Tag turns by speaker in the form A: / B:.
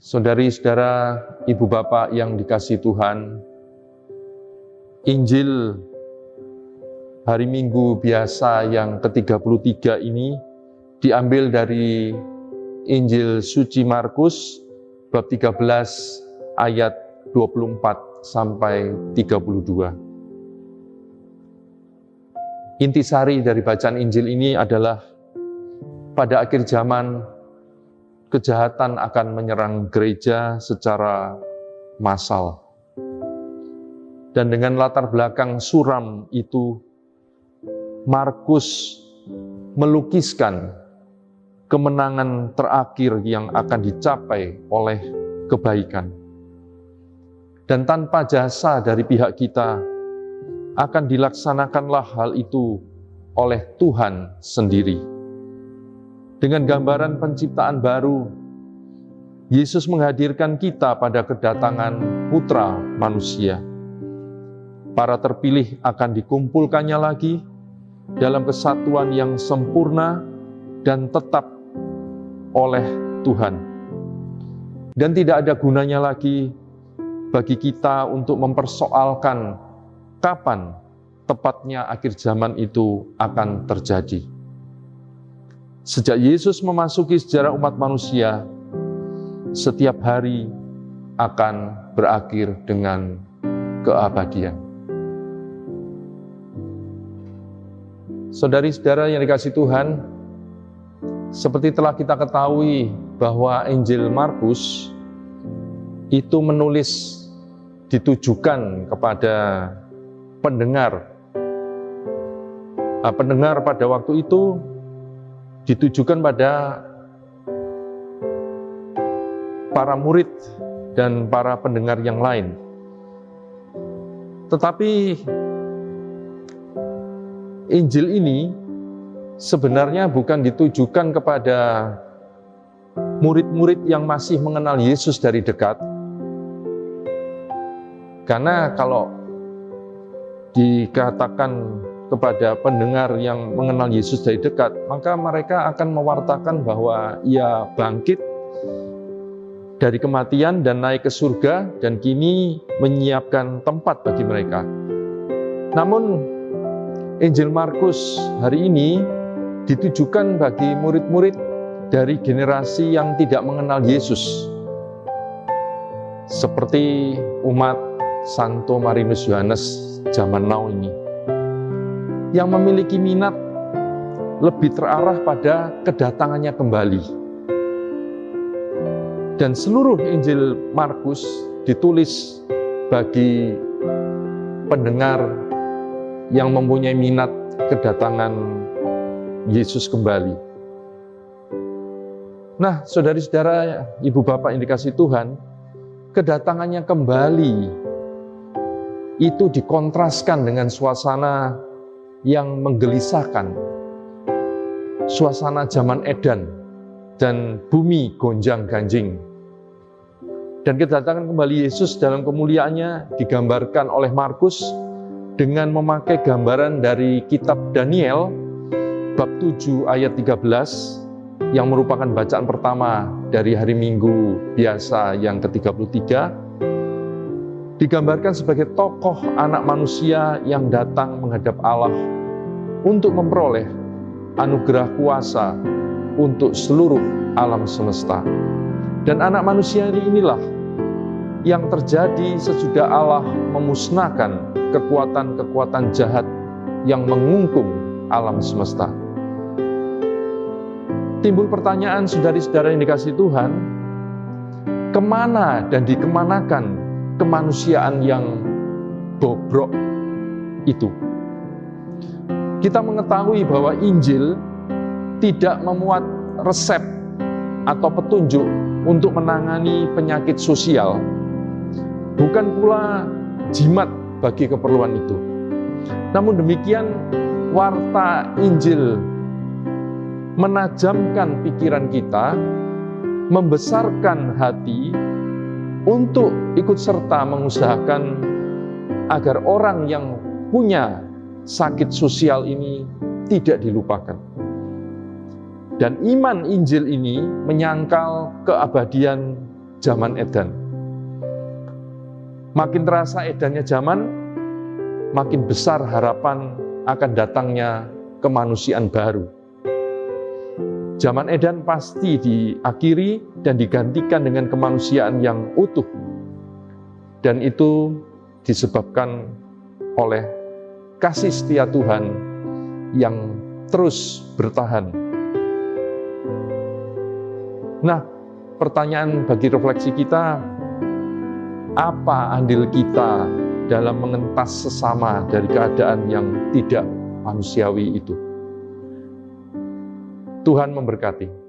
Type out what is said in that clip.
A: Saudari-saudara, ibu bapak yang dikasihi Tuhan, Injil hari Minggu biasa yang ke-33 ini diambil dari Injil suci Markus bab 13 ayat 24 sampai 32. Intisari dari bacaan Injil ini adalah pada akhir zaman kejahatan akan menyerang gereja secara massal. Dan dengan latar belakang suram itu, Markus melukiskan kemenangan terakhir yang akan dicapai oleh kebaikan. Dan tanpa jasa dari pihak kita, akan dilaksanakanlah hal itu oleh Tuhan sendiri. Dengan gambaran penciptaan baru, Yesus menghadirkan kita pada kedatangan Putra Manusia. Para terpilih akan dikumpulkannya lagi dalam kesatuan yang sempurna dan tetap oleh Tuhan. Dan tidak ada gunanya lagi bagi kita untuk mempersoalkan kapan tepatnya akhir zaman itu akan terjadi. Sejak Yesus memasuki sejarah umat manusia, setiap hari akan berakhir dengan keabadian. Saudari-saudara yang dikasihi Tuhan, seperti telah kita ketahui bahwa Injil Markus itu ditujukan kepada pendengar. Pendengar pada waktu itu ditujukan pada para murid dan para pendengar yang lain. Tetapi Injil ini sebenarnya bukan ditujukan kepada murid-murid yang masih mengenal Yesus dari dekat. Karena kalau dikatakan kepada pendengar yang mengenal Yesus dari dekat, maka mereka akan mewartakan bahwa ia bangkit dari kematian dan naik ke surga dan kini menyiapkan tempat bagi mereka. Namun Injil Markus hari ini ditujukan bagi murid-murid dari generasi yang tidak mengenal Yesus, seperti umat Santo Marinus Yohanes zaman now ini, yang memiliki minat lebih terarah pada kedatangannya kembali. Dan seluruh Injil Markus ditulis bagi pendengar yang mempunyai minat kedatangan Yesus kembali. Nah, saudari-saudara, ibu bapak yang dikasihi Tuhan, kedatangannya kembali itu dikontraskan dengan suasana yang menggelisahkan, suasana zaman Edan dan bumi gonjang-ganjing. Dan kedatangan kembali Yesus dalam kemuliaannya digambarkan oleh Markus dengan memakai gambaran dari kitab Daniel bab 7 ayat 13 yang merupakan bacaan pertama dari hari Minggu biasa yang ke-33, digambarkan sebagai tokoh anak manusia yang datang menghadap Allah untuk memperoleh anugerah kuasa untuk seluruh alam semesta. Dan anak manusia inilah yang terjadi sesudah Allah memusnahkan kekuatan-kekuatan jahat yang mengungkung alam semesta. Timbul pertanyaan, saudari-saudara yang dikasihi Tuhan, kemana dan dikemanakan kemanusiaan yang bobrok itu? Kita mengetahui bahwa Injil tidak memuat resep atau petunjuk untuk menangani penyakit sosial, bukan pula jimat bagi keperluan itu. Namun demikian, warta Injil menajamkan pikiran kita, membesarkan hati untuk ikut serta mengusahakan agar orang yang punya sakit sosial ini tidak dilupakan. Dan iman Injil ini menyangkal keabadian zaman edan. Makin terasa edannya zaman, makin besar harapan akan datangnya kemanusiaan baru. Zaman edan pasti diakhiri dan digantikan dengan kemanusiaan yang utuh. Dan itu disebabkan oleh kasih setia Tuhan yang terus bertahan. Nah, pertanyaan bagi refleksi kita, apa andil kita dalam mengentas sesama dari keadaan yang tidak manusiawi itu? Tuhan memberkati.